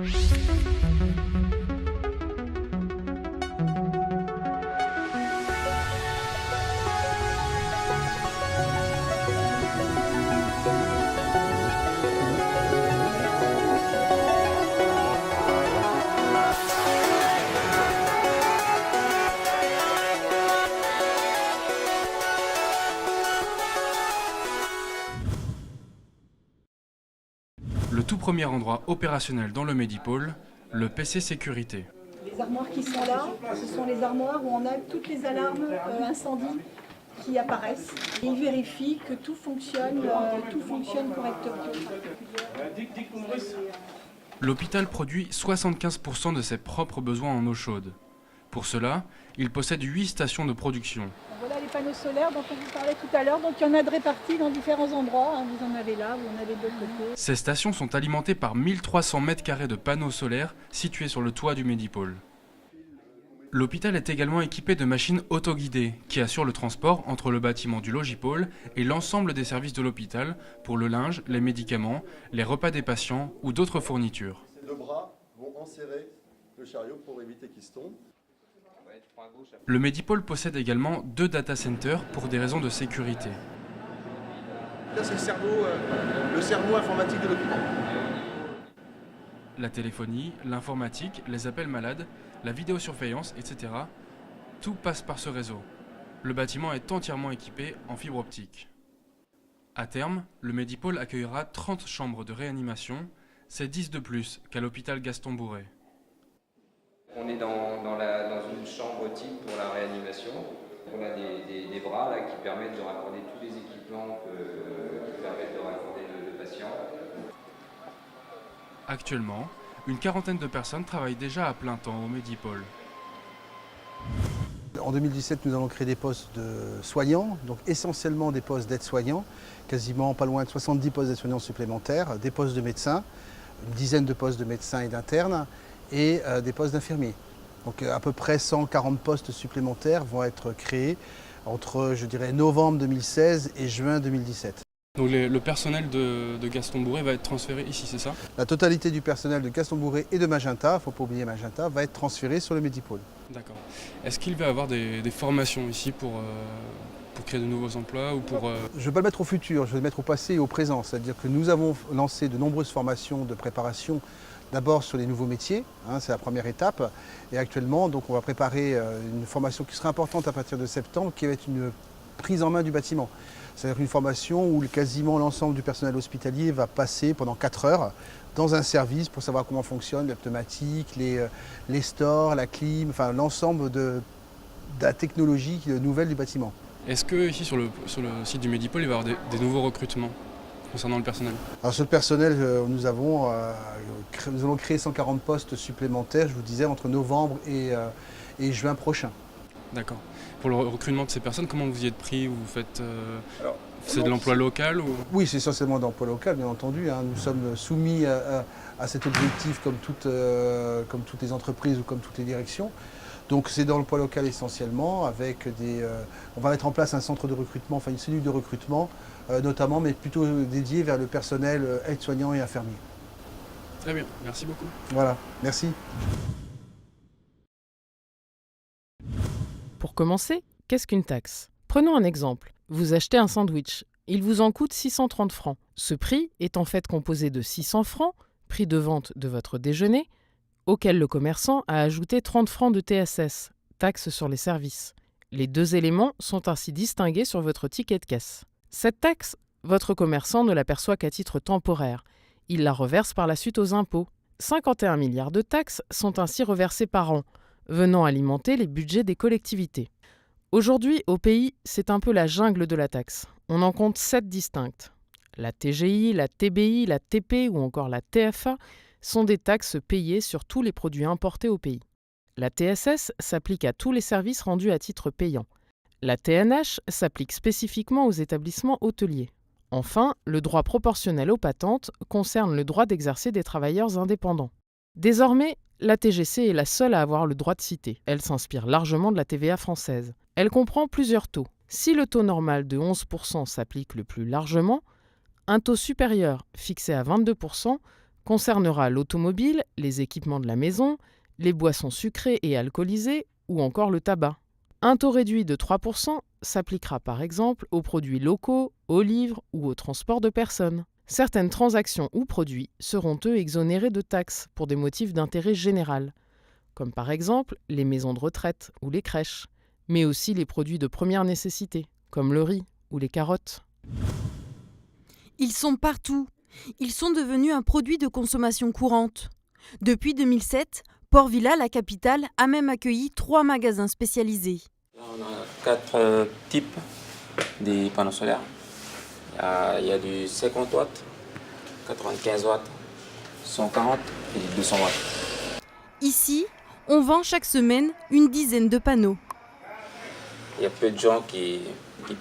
Le tout premier endroit opérationnel dans le Medipôle, le PC Sécurité. Les armoires qui sont là, ce sont les armoires où on a toutes les alarmes incendie qui apparaissent. Et ils vérifient que tout fonctionne correctement. L'hôpital produit 75% de ses propres besoins en eau chaude. Pour cela, il possède 8 stations de production. Voilà les panneaux solaires dont on vous parlait tout à l'heure. Donc il y en a de répartis dans différents endroits. Vous en avez là, vous en avez de l'autre côté. Ces stations sont alimentées par 1300 m² de panneaux solaires situés sur le toit du Medipôle. L'hôpital est également équipé de machines autoguidées qui assurent le transport entre le bâtiment du Logipôle et l'ensemble des services de l'hôpital pour le linge, les médicaments, les repas des patients ou d'autres fournitures. Ces deux bras vont enserrer le chariot pour éviter qu'il se tombe. Le Medipôle possède également 2 data centers pour des raisons de sécurité. Là, c'est le cerveau informatique de l'hôpital. La téléphonie, l'informatique, les appels malades, la vidéosurveillance, etc. Tout passe par ce réseau. Le bâtiment est entièrement équipé en fibre optique. À terme, le Medipôle accueillera 30 chambres de réanimation, c'est 10 de plus qu'à l'hôpital Gaston Bourret. On est dans une chambre type pour la réanimation. On a des bras là, qui permettent de raccorder tous les équipements qui permettent de raccorder le patient. Actuellement, une quarantaine de personnes travaillent déjà à plein temps au Medipôle. En 2017, nous allons créer des postes de soignants, donc essentiellement des postes d'aides-soignants, quasiment pas loin de 70 postes d'aides-soignants supplémentaires, des postes de médecins, une dizaine de postes de médecins et d'internes, et des postes d'infirmiers. Donc à peu près 140 postes supplémentaires vont être créés entre, je dirais, novembre 2016 et juin 2017. Donc le personnel de Gaston Bourret va être transféré ici, c'est ça? La totalité du personnel de Gaston Bourret et de Magenta, il ne faut pas oublier Magenta, va être transféré sur le Medipôle. D'accord. Est-ce qu'il va y avoir des formations ici pour créer de nouveaux emplois ou pour... Je ne vais pas le mettre au futur, je vais le mettre au passé et au présent. C'est-à-dire que nous avons lancé de nombreuses formations de préparation, d'abord sur les nouveaux métiers, c'est la première étape. Et actuellement, donc, on va préparer une formation qui sera importante à partir de septembre, qui va être une prise en main du bâtiment. C'est-à-dire une formation où quasiment l'ensemble du personnel hospitalier va passer pendant 4 heures dans un service pour savoir comment fonctionne la pneumatique, les stores, la clim, enfin l'ensemble de la technologie nouvelle du bâtiment. Est-ce que ici sur le site du Medipôle, il va y avoir des nouveaux recrutements concernant le personnel? Alors sur le personnel, nous allons créer 140 postes supplémentaires, je vous disais, entre novembre et juin prochain. D'accord. Pour le recrutement de ces personnes, comment vous y êtes pris? Vous faites, c'est de l'emploi local ou... Oui, c'est essentiellement d'emploi local, bien entendu. Nous sommes soumis à cet objectif comme toutes les entreprises ou comme toutes les directions. Donc c'est dans l'emploi local essentiellement, avec on va mettre en place un centre de recrutement, enfin une cellule de recrutement, notamment, mais plutôt dédiée vers le personnel aide-soignant et infirmier. Très bien, merci beaucoup. Voilà, merci. Pour commencer, qu'est-ce qu'une taxe? Prenons un exemple. Vous achetez un sandwich. Il vous en coûte 630 francs. Ce prix est en fait composé de 600 francs, prix de vente de votre déjeuner, auquel le commerçant a ajouté 30 francs de TSS, taxe sur les services. Les deux éléments sont ainsi distingués sur votre ticket de caisse. Cette taxe, votre commerçant ne l'aperçoit qu'à titre temporaire. Il la reverse par la suite aux impôts. 51 milliards de taxes sont ainsi reversées par an, venant alimenter les budgets des collectivités. Aujourd'hui, au pays, c'est un peu la jungle de la taxe. On en compte 7 distinctes. La TGI, la TBI, la TP ou encore la TFA sont des taxes payées sur tous les produits importés au pays. La TSS s'applique à tous les services rendus à titre payant. La TNH s'applique spécifiquement aux établissements hôteliers. Enfin, le droit proportionnel aux patentes concerne le droit d'exercer des travailleurs indépendants. Désormais, la TGC est la seule à avoir le droit de citer. Elle s'inspire largement de la TVA française. Elle comprend plusieurs taux. Si le taux normal de 11% s'applique le plus largement, un taux supérieur, fixé à 22%, concernera l'automobile, les équipements de la maison, les boissons sucrées et alcoolisées ou encore le tabac. Un taux réduit de 3% s'appliquera par exemple aux produits locaux, aux livres ou au transport de personnes. Certaines transactions ou produits seront eux exonérés de taxes pour des motifs d'intérêt général, comme par exemple les maisons de retraite ou les crèches, mais aussi les produits de première nécessité, comme le riz ou les carottes. Ils sont partout. Ils sont devenus un produit de consommation courante. Depuis 2007, Port Vila, la capitale, a même accueilli 3 magasins spécialisés. Là, on a 4 types de panneaux solaires. Il y a du 50 watts, 95 watts, 140 et 200 watts. Ici, on vend chaque semaine une dizaine de panneaux. Il y a peu de gens qui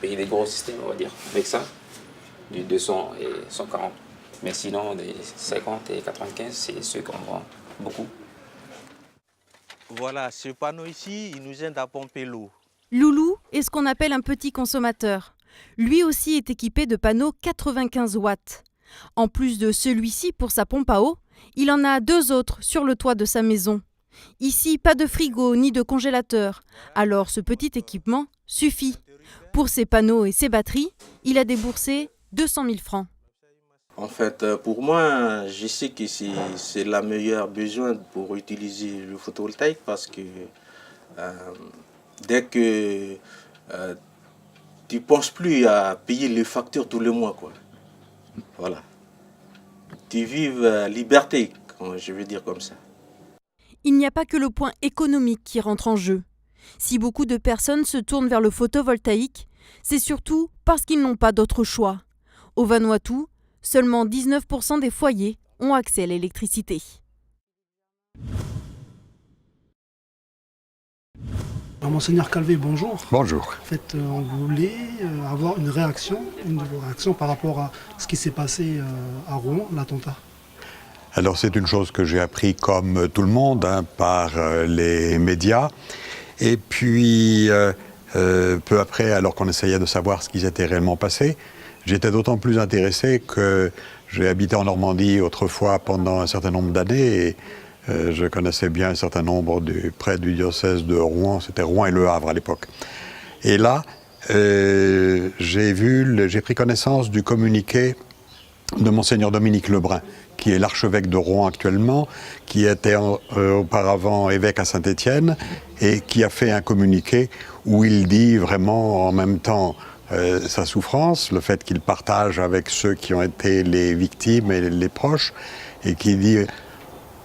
payent des gros systèmes, on va dire, avec ça, du 200 et 140. Mais sinon, des 50 et 95, c'est ceux qu'on vend beaucoup. Voilà, ce panneau ici, il nous aide à pomper l'eau. Loulou est ce qu'on appelle un petit consommateur. Lui aussi est équipé de panneaux 95 watts. En plus de celui-ci pour sa pompe à eau, il en a 2 autres sur le toit de sa maison. Ici, pas de frigo ni de congélateur, alors ce petit équipement suffit. Pour ses panneaux et ses batteries, il a déboursé 200 000 francs. En fait, pour moi, je sais que c'est la meilleure besoin pour utiliser le photovoltaïque parce que dès que tu ne penses plus à payer les factures tous les mois, quoi. Voilà. Tu vives liberté, je veux dire comme ça. Il n'y a pas que le point économique qui rentre en jeu. Si beaucoup de personnes se tournent vers le photovoltaïque, c'est surtout parce qu'ils n'ont pas d'autre choix. Au Vanuatu, seulement 19% des foyers ont accès à l'électricité. Alors, Monseigneur Calvé, bonjour. Bonjour. En fait, on voulait avoir une de vos réactions par rapport à ce qui s'est passé à Rouen, l'attentat. Alors c'est une chose que j'ai appris comme tout le monde, par les médias. Et puis, peu après, alors qu'on essayait de savoir ce qui s'était réellement passé, j'étais d'autant plus intéressé que j'ai habité en Normandie autrefois pendant un certain nombre d'années et je connaissais bien un certain nombre près du diocèse de Rouen, c'était Rouen et Le Havre à l'époque. Et là, j'ai pris connaissance du communiqué de Monseigneur Dominique Lebrun, qui est l'archevêque de Rouen actuellement, qui était auparavant évêque à Saint-Étienne et qui a fait un communiqué où il dit vraiment en même temps sa souffrance, le fait qu'il partage avec ceux qui ont été les victimes et les proches, et qui dit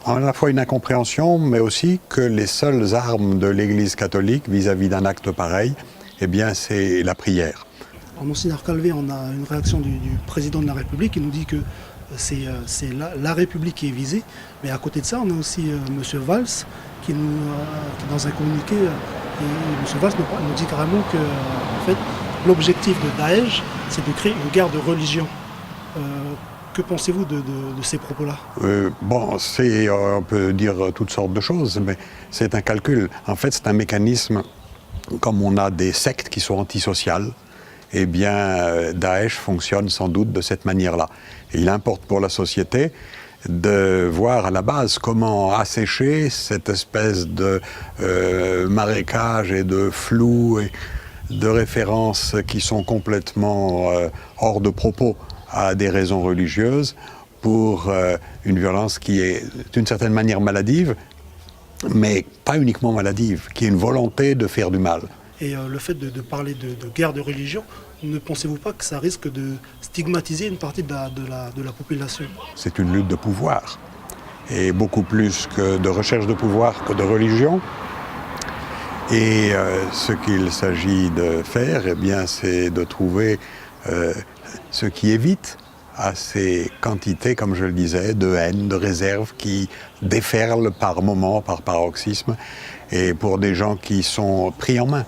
à la fois une incompréhension, mais aussi que les seules armes de l'Église catholique vis-à-vis d'un acte pareil, eh bien, c'est la prière. Alors, Monseigneur Calvé, on a une réaction du président de la République qui nous dit que c'est la République qui est visée, mais à côté de ça, on a aussi M. Valls qui dans un communiqué, M. Valls nous dit carrément que en fait, l'objectif de Daesh, c'est de créer une guerre de religion. Que pensez-vous de ces propos-là ? On peut dire toutes sortes de choses, mais c'est un calcul. En fait, c'est un mécanisme, comme on a des sectes qui sont antisociales, eh bien, Daesh fonctionne sans doute de cette manière-là. Et il importe pour la société de voir à la base comment assécher cette espèce de marécage et de flou et de références qui sont complètement hors de propos à des raisons religieuses pour une violence qui est d'une certaine manière maladive, mais pas uniquement maladive, qui est une volonté de faire du mal. Et le fait de parler de guerre de religion, ne pensez-vous pas que ça risque de stigmatiser une partie de la population ? C'est une lutte de pouvoir, et beaucoup plus que de recherche de pouvoir que de religion. Et ce qu'il s'agit de faire, eh bien, c'est de trouver ce qui évite à ces quantités, comme je le disais, de haine, de réserve qui déferlent par moments, par paroxysme, et pour des gens qui sont pris en main.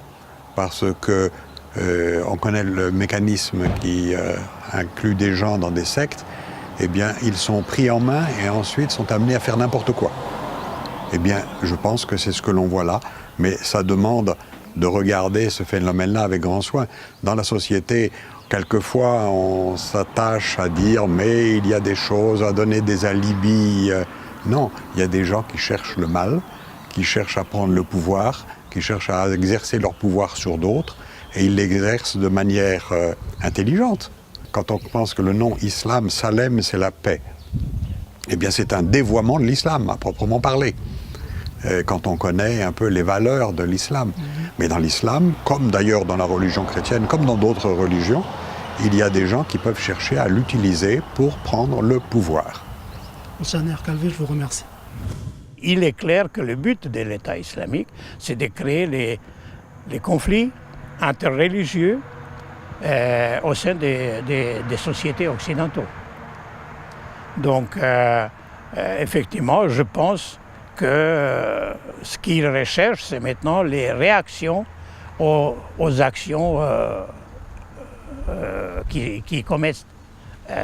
Parce que on connaît le mécanisme qui inclut des gens dans des sectes, eh bien, ils sont pris en main et ensuite sont amenés à faire n'importe quoi. Eh bien, je pense que c'est ce que l'on voit là, mais ça demande de regarder ce phénomène-là avec grand soin. Dans la société, Quelquefois, on s'attache à dire « mais il y a des choses, à donner des alibis ». Non, il y a des gens qui cherchent le mal, qui cherchent à prendre le pouvoir, qui cherchent à exercer leur pouvoir sur d'autres, et ils l'exercent de manière intelligente. Quand on pense que le nom islam, Salem, c'est la paix, eh bien c'est un dévoiement de l'islam, à proprement parler, quand on connaît un peu les valeurs de l'islam. Mais dans l'islam, comme d'ailleurs dans la religion chrétienne, comme dans d'autres religions, il y a des gens qui peuvent chercher à l'utiliser pour prendre le pouvoir. Monsieur Calvé, je vous remercie. Il est clair que le but de l'État islamique, c'est de créer les conflits interreligieux au sein des sociétés occidentales. Donc, effectivement, je pense que ce qu'ils recherchent, c'est maintenant les réactions aux actions qu'ils commettent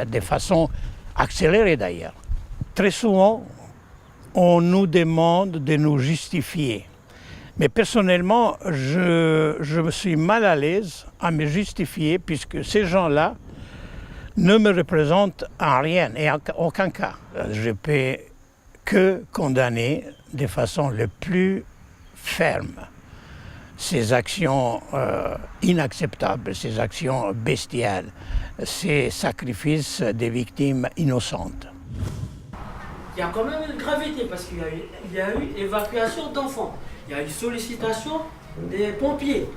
de façon accélérée d'ailleurs. Très souvent, on nous demande de nous justifier. Mais personnellement, je me suis mal à l'aise à me justifier puisque ces gens-là ne me représentent en rien et en aucun cas. Je peux que condamner de façon la plus ferme ces actions inacceptables, ces actions bestiales, ces sacrifices des victimes innocentes. Il y a quand même une gravité parce qu'il y a eu évacuation d'enfants, il y a eu sollicitation des pompiers.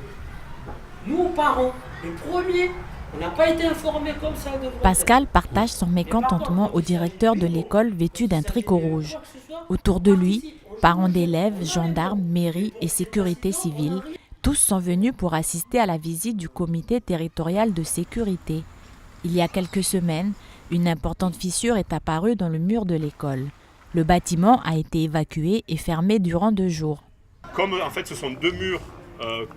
Nous, parents, les premiers, on n'a pas été informés comme ça. Pascal partage son mécontentement au directeur de l'école vêtu d'un tricot rouge. Autour de lui, parents d'élèves, gendarmes, mairie et sécurité civile, tous sont venus pour assister à la visite du comité territorial de sécurité. Il y a quelques semaines, une importante fissure est apparue dans le mur de l'école. Le bâtiment a été évacué et fermé durant 2 jours. Comme en fait ce sont 2 murs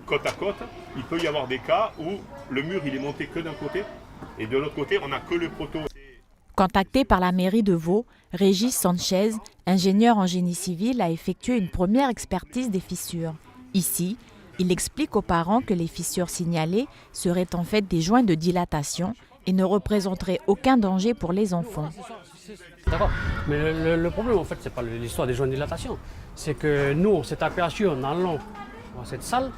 côte à côte, il peut y avoir des cas où le mur il est monté que d'un côté et de l'autre côté on n'a que le poteau. Contacté par la mairie de Vaud, Régis Sanchez, ingénieur en génie civil, a effectué une première expertise des fissures. Ici, il explique aux parents que les fissures signalées seraient en fait des joints de dilatation et ne représenteraient aucun danger pour les enfants. D'accord, mais le problème en fait c'est pas l'histoire des joints de dilatation, c'est que nous on s'est aperçu en allant dans cette salle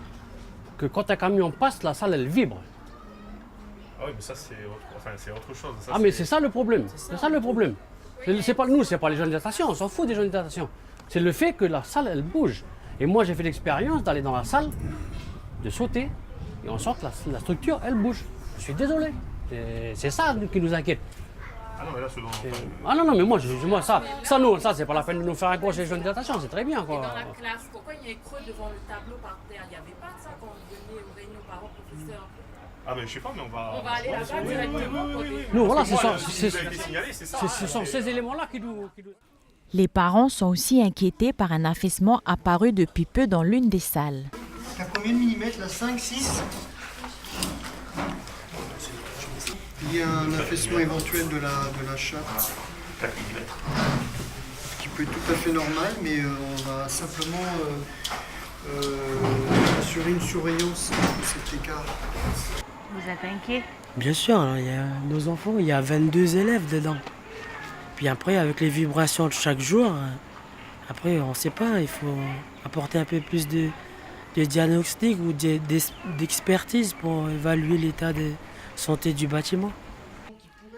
que quand un camion passe, la salle elle vibre. Ah oui, mais ça c'est autre chose. Ça, mais c'est ça le problème, c'est ça le problème. C'est pas nous, c'est pas les joints de dilatation, on s'en fout des joints de dilatation. C'est le fait que la salle elle bouge. Et moi j'ai fait l'expérience d'aller dans la salle, de sauter, et on sent que la structure elle bouge. Je suis désolé, c'est ça qui nous inquiète. Ah non, mais là, c'est ah non, mais moi ça c'est pas la peine de nous faire accrocher les jeunes de natation, c'est très bien quoi. Et dans la classe, pourquoi il y a un creux devant le tableau par terre? Il n'y avait pas de ça quand on venait aux réunions parents professeurs? Ah mais je sais pas, mais on va aller là-bas directement. Nous voilà, ce sont ces éléments-là qui nous... Les parents sont aussi inquiétés par un affaissement apparu depuis peu dans l'une des salles. T'as combien de millimètres là? 5, 6? Il y a un affaissement éventuel de la chape. 4 mm. Qui peut être tout à fait normal, mais on va simplement assurer une surveillance de cet écart. Vous êtes inquiet? Bien sûr, alors, il y a nos enfants, il y a 22 élèves dedans. Puis après, avec les vibrations de chaque jour, après, on ne sait pas, il faut apporter un peu plus de diagnostic ou d'expertise pour évaluer l'état de santé du bâtiment.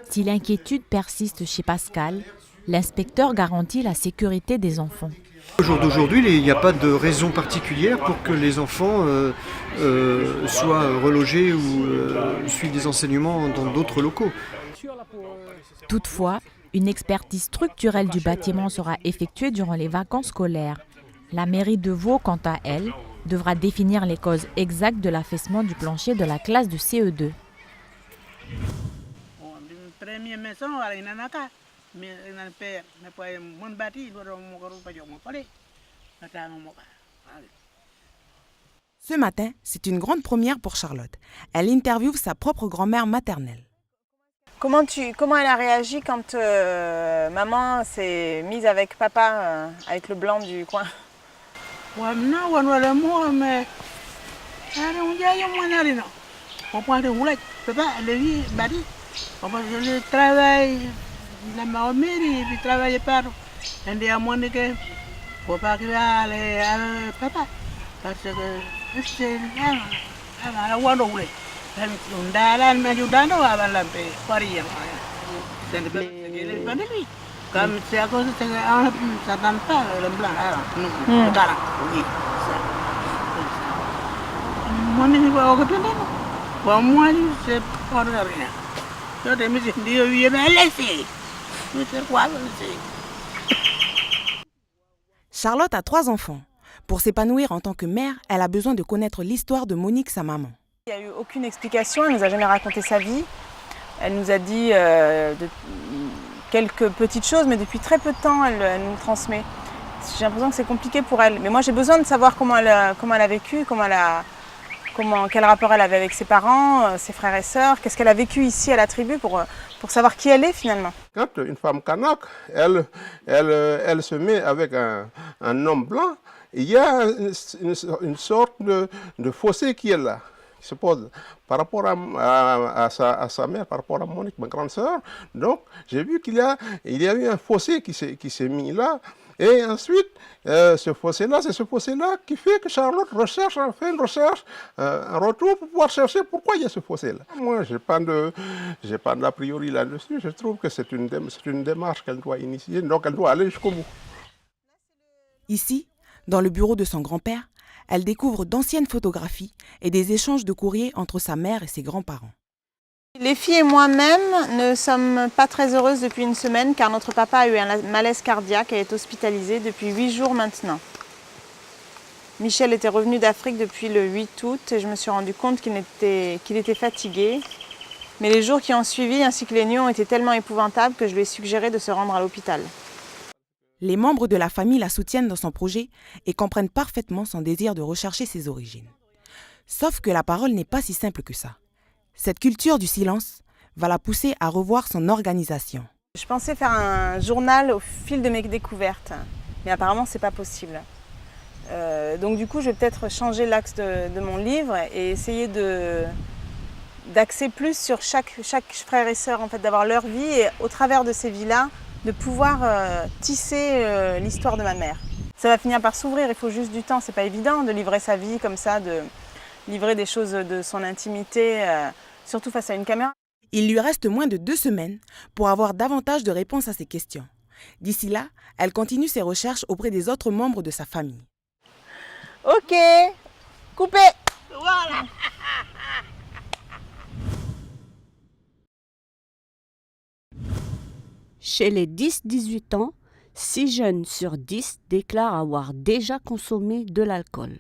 Si l'inquiétude persiste chez Pascal, l'inspecteur garantit la sécurité des enfants. Au jour d'aujourd'hui, il n'y a pas de raison particulière pour que les enfants soient relogés ou suivent des enseignements dans d'autres locaux. Toutefois, une expertise structurelle du bâtiment sera effectuée durant les vacances scolaires. La mairie de Vaud, quant à elle, devra définir les causes exactes de l'affaissement du plancher de la classe de CE2. Ce matin, c'est une grande première pour Charlotte. Elle interviewe sa propre grand-mère maternelle. Comment elle a réagi quand maman s'est mise avec papa, avec le blanc du coin? comprends le roulette. Papa, le vie m'a dit, je travaille dans ma mairie, puis travaille par un des amants que faut pas qu'il aille à papa. Parce que c'est la voie de roulette. Dalan m'ajudando à la paix, pareil. C'est le pas de lui. Comme c'est à cause de ça donne pas le blanc. Non, dalan, oui. Moi, je ne vois aucun problème. Pour moi, c'est pas de rien. Je te dis, je vais laisser. Je sais quoi, je sais. Charlotte a 3 enfants. Pour s'épanouir en tant que mère, elle a besoin de connaître l'histoire de Monique, sa maman. Il n'y a eu aucune explication, elle ne nous a jamais raconté sa vie. Elle nous a dit quelques petites choses, mais depuis très peu de temps, elle nous transmet. J'ai l'impression que c'est compliqué pour elle. Mais moi, j'ai besoin de savoir comment elle a vécu, quel rapport elle avait avec ses parents, ses frères et sœurs, qu'est-ce qu'elle a vécu ici à la tribu pour savoir qui elle est finalement. Quand une femme kanak, elle se met avec un homme blanc, il y a une sorte de fossé qui est là, qui se pose par rapport à sa mère, par rapport à Monique, ma grande sœur. Donc j'ai vu qu'il y a eu un fossé qui s'est mis là. Et ensuite, ce fossé-là, c'est ce fossé-là qui fait que Charlotte fait une recherche, un retour pour pouvoir chercher pourquoi il y a ce fossé-là. Moi, je n'ai pas d'a priori là-dessus. Je trouve que c'est une démarche qu'elle doit initier, donc elle doit aller jusqu'au bout. Ici, dans le bureau de son grand-père, elle découvre d'anciennes photographies et des échanges de courriers entre sa mère et ses grands-parents. Les filles et moi-même ne sommes pas très heureuses depuis une semaine car notre papa a eu un malaise cardiaque et est hospitalisé depuis 8 jours maintenant. Michel était revenu d'Afrique depuis le 8 août et je me suis rendu compte qu'il était fatigué. Mais les jours qui ont suivi ainsi que les nuits ont été tellement épouvantables que je lui ai suggéré de se rendre à l'hôpital. Les membres de la famille la soutiennent dans son projet et comprennent parfaitement son désir de rechercher ses origines. Sauf que la parole n'est pas si simple que ça. Cette culture du silence va la pousser à revoir son organisation. Je pensais faire un journal au fil de mes découvertes, mais apparemment c'est pas possible. Donc du coup je vais peut-être changer l'axe de mon livre et essayer d'axer plus sur chaque frère et sœur, en fait, d'avoir leur vie et au travers de ces vies-là, de pouvoir tisser l'histoire de ma mère. Ça va finir par s'ouvrir, il faut juste du temps, c'est pas évident de livrer sa vie comme ça, de livrer des choses de son intimité, surtout face à une caméra. Il lui reste moins de 2 semaines pour avoir davantage de réponses à ses questions. D'ici là, elle continue ses recherches auprès des autres membres de sa famille. Ok, coupé. Voilà. Chez les 10-18 ans, 6 jeunes sur 10 déclarent avoir déjà consommé de l'alcool.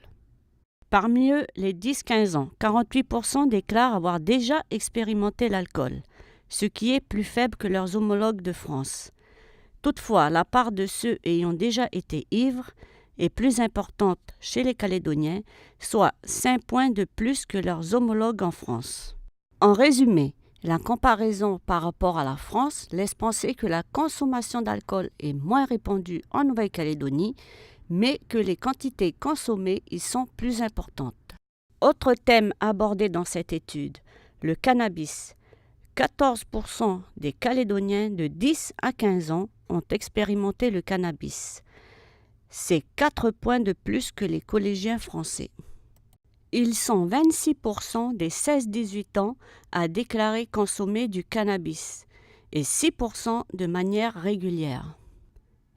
Parmi eux, les 10-15 ans, 48% déclarent avoir déjà expérimenté l'alcool, ce qui est plus faible que leurs homologues de France. Toutefois, la part de ceux ayant déjà été ivres est plus importante chez les Calédoniens, soit 5 points de plus que leurs homologues en France. En résumé, la comparaison par rapport à la France laisse penser que la consommation d'alcool est moins répandue en Nouvelle-Calédonie, mais que les quantités consommées y sont plus importantes. Autre thème abordé dans cette étude, le cannabis. 14% des Calédoniens de 10 à 15 ans ont expérimenté le cannabis. C'est 4 points de plus que les collégiens français. Ils sont 26% des 16-18 ans à déclarer consommer du cannabis et 6% de manière régulière.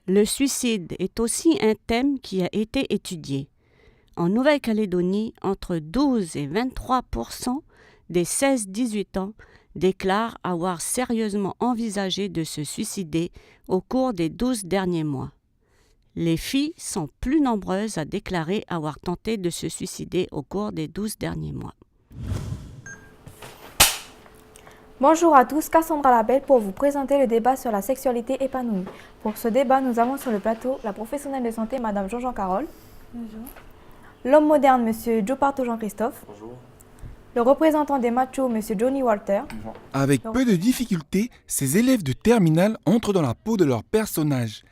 Le suicide est aussi un thème qui a été étudié. En Nouvelle-Calédonie, entre 12 et 23% des 16-18 ans déclarent avoir sérieusement envisagé de se suicider au cours des 12 derniers mois. Les filles sont plus nombreuses à déclarer avoir tenté de se suicider au cours des 12 derniers mois. Bonjour à tous, Cassandra Labelle pour vous présenter le débat sur la sexualité épanouie. Pour ce débat, nous avons sur le plateau la professionnelle de santé, Madame Jean-Jean Carole. Bonjour. L'homme moderne, Monsieur Joe Parto Jean-Christophe. Bonjour. Le représentant des machos, Monsieur Johnny Walter. Bonjour. Avec peu de difficultés, ces élèves de terminale entrent dans la peau de leur personnage.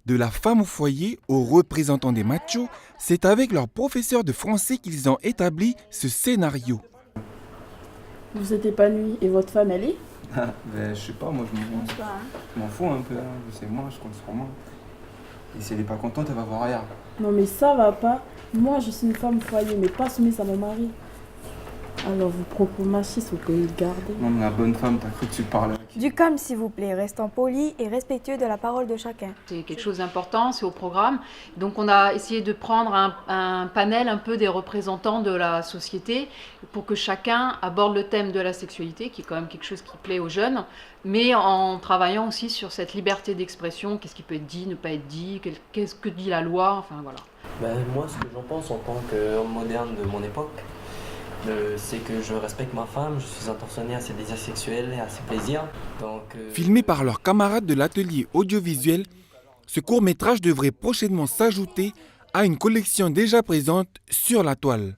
De la femme au foyer aux représentants des machos, c'est avec leur professeur de français qu'ils ont établi ce scénario. Vous êtes épanoui et votre femme, elle est? Ben, je sais pas, moi je m'en fous un peu, hein. C'est moi, je compte sur moi. Et si elle est pas contente, elle va voir ailleurs. Non mais ça va pas. Moi je suis une femme foyer, mais pas soumise à mon mari. Alors vos propos machistes, vous pouvez le garder. Non mais la bonne femme, t'as cru que tu parlais. Du calme s'il vous plaît, restant poli et respectueux de la parole de chacun. C'est quelque chose d'important, c'est au programme. Donc on a essayé de prendre un panel un peu des représentants de la société pour que chacun aborde le thème de la sexualité, qui est quand même quelque chose qui plaît aux jeunes, mais en travaillant aussi sur cette liberté d'expression, qu'est-ce qui peut être dit, ne pas être dit, qu'est-ce que dit la loi, enfin voilà. Ben, moi, ce que j'en pense en tant qu'homme moderne de mon époque, c'est que je respecte ma femme, je suis attentionné à ses désirs sexuels et à ses plaisirs. Filmé par leurs camarades de l'atelier audiovisuel, ce court-métrage devrait prochainement s'ajouter à une collection déjà présente sur la toile.